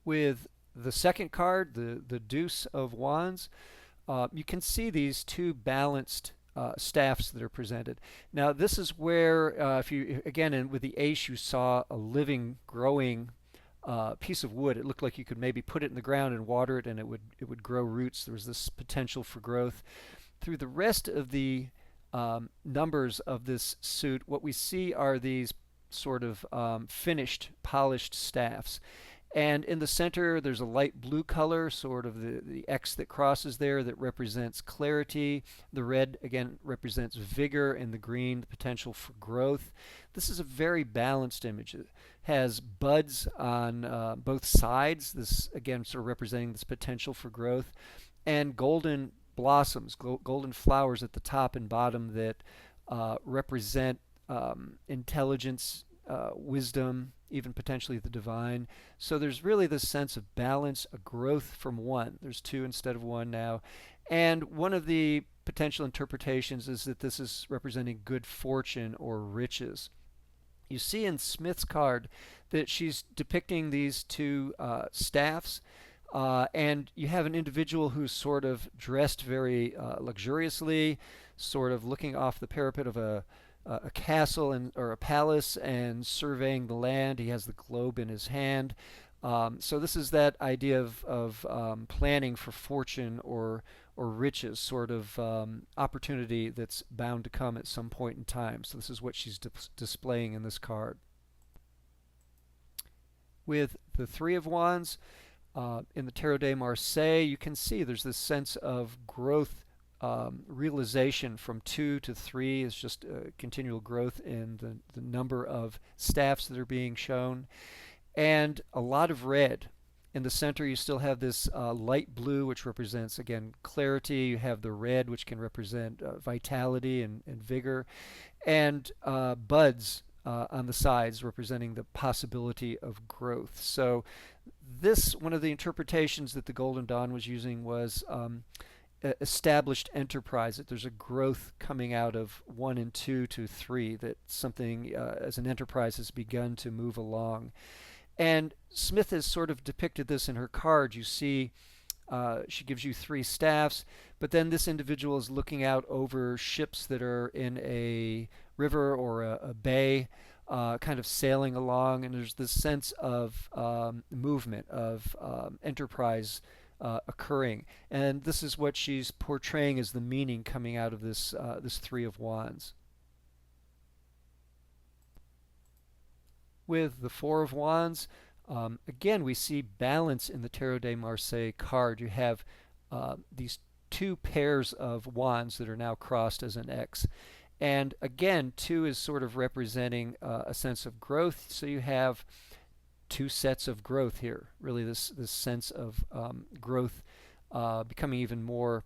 With the second card, the Deuce of Wands, you can see these two balanced staffs that are presented. Now, this is where, if you again, with the Ace, you saw a living, growing piece of wood. It looked like you could maybe put it in the ground and water it, and it would grow roots. There was this potential for growth. Through the rest of the numbers of this suit, what we see are these sort of finished, polished staffs. And in the center, there's a light blue color, sort of the X that crosses there, that represents clarity. The red, again, represents vigor, and the green, the potential for growth. This is a very balanced image. It has buds on both sides, this, again, sort of representing this potential for growth, and golden blossoms, golden flowers at the top and bottom that represent intelligence, wisdom, even potentially the divine. So there's really this sense of balance, a growth from one. There's two instead of one now. And one of the potential interpretations is that this is representing good fortune or riches. You see in Smith's card that she's depicting these two staffs, and you have an individual who's sort of dressed very luxuriously, sort of looking off the parapet of a castle or a palace and surveying the land. He has the globe in his hand. So this is that idea of planning for fortune or riches, sort of opportunity that's bound to come at some point in time. So this is what she's displaying in this card. With the Three of Wands, in the Tarot de Marseille, you can see there's this sense of growth, realization. From 2 to 3 is just continual growth in the number of staffs that are being shown. And a lot of red. In the center, you still have this light blue, which represents, again, clarity. You have the red, which can represent vitality and vigor. And buds on the sides, representing the possibility of growth. So this, one of the interpretations that the Golden Dawn was using was established enterprise, that there's a growth coming out of 1 and 2 to 3, that something as an enterprise has begun to move along. And Smith has sort of depicted this in her card. You see, she gives you 3 staffs, but then this individual is looking out over ships that are in a river or a bay, kind of sailing along, and there's this sense of movement, of enterprise occurring. And this is what she's portraying as the meaning coming out of this Three of Wands. With the Four of Wands, again, we see balance in the Tarot de Marseille card. You have these 2 pairs of wands that are now crossed as an X. And again, 2 is sort of representing a sense of growth. So you have 2 sets of growth here. Really, this sense of growth becoming even more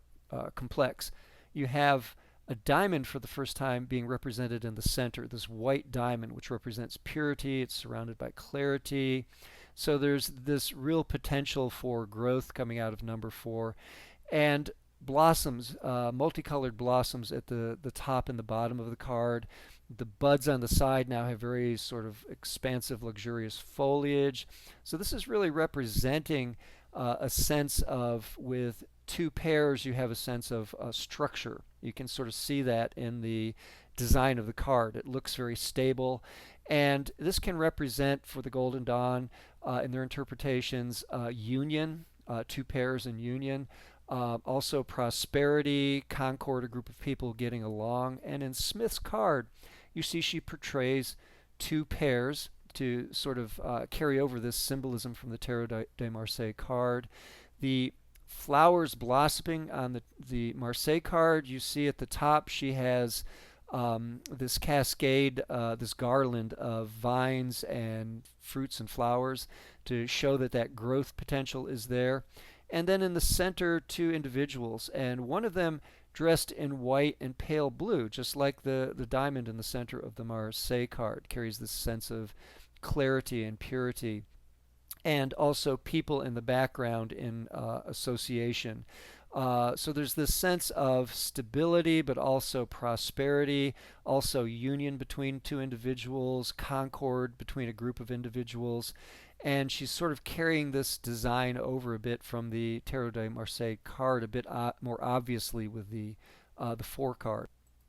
complex. You have a diamond for the first time being represented in the center, this white diamond, which represents purity. It's surrounded by clarity. So there's this real potential for growth coming out of number 4. And blossoms, multicolored blossoms at the top and the bottom of the card. The buds on the side now have very sort of expansive, luxurious foliage. So this is really representing a sense of, with 2 pairs, you have a sense of structure. You can sort of see that in the design of the card. It looks very stable. And this can represent, for the Golden Dawn, in their interpretations, union, 2 pairs in union. Also prosperity, concord, a group of people getting along. And in Smith's card, you see she portrays 2 pairs to sort of carry over this symbolism from the Tarot de Marseille card. The flowers blossoming on the Marseille card, you see at the top she has this cascade, this garland of vines and fruits and flowers to show that that growth potential is there. And then in the center, 2 individuals, and one of them dressed in white and pale blue, just like the diamond in the center of the Marseille card, carries this sense of clarity and purity. And also people in the background in association. So there's this sense of stability, but also prosperity, also union between 2 individuals, concord between a group of individuals. and she's sort of carrying this design over a bit from the Tarot de Marseille card a bit more obviously with the 4 card.